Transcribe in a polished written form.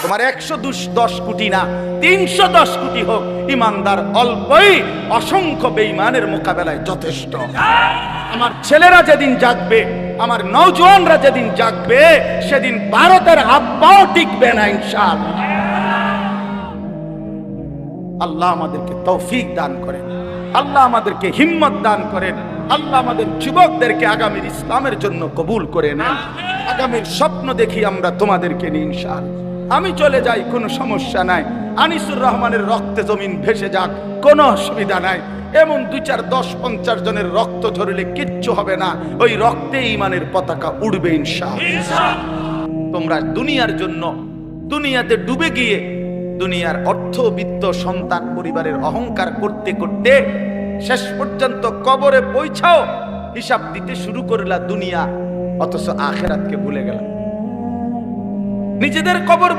তোমার 110 কোটি না 310 কোটি হোক, ইমানদার অল্পই অসংখ্য বেঈমানের মোকাবেলায় যথেষ্ট। আমার ছেলেরা যেদিন জাগবে, আমার নওজোয়ানরা যেদিন জাগবে, সেদিন ভারতের হাত পাও টিকবে না ইনশাআল্লাহ। আল্লাহ আমাদেরকে তৌফিক দান করেন, আল্লাহ আমাদেরকে হিম্মত দান করেন, আল্লাহ আমাদের যুবকদেরকে আগামীর ইসলামের জন্য কবুল করে নেন। আগামীর স্বপ্ন দেখি আমরা তোমাদেরকে নিয়ে ইনশাআল্লাহ। আমি চলে যাই, কোনো সমস্যা নাই। আনিসুর রহমানের রক্তে জমিন ভেসে যাক, কোনো অসুবিধা নাই। এমন 2, 4, 10, 50 জনের রক্ত ঝরলে কিচ্ছু হবে না, ওই রক্তে ঈমানের পতাকা উড়বে ইনশাআল্লাহ। তোমরা দুনিয়ার জন্য দুনিয়াতে ডুবে গিয়ে দুনিয়ার অর্থ বিত্ত সন্তান পরিবারের অহংকার করতে করতে শেষ পর্যন্ত কবরে পৌঁছাও হিসাব দিতে শুরু করলা দুনিয়া, অথচ আখিরাতকে ভুলে গেল। নিজেদের কবর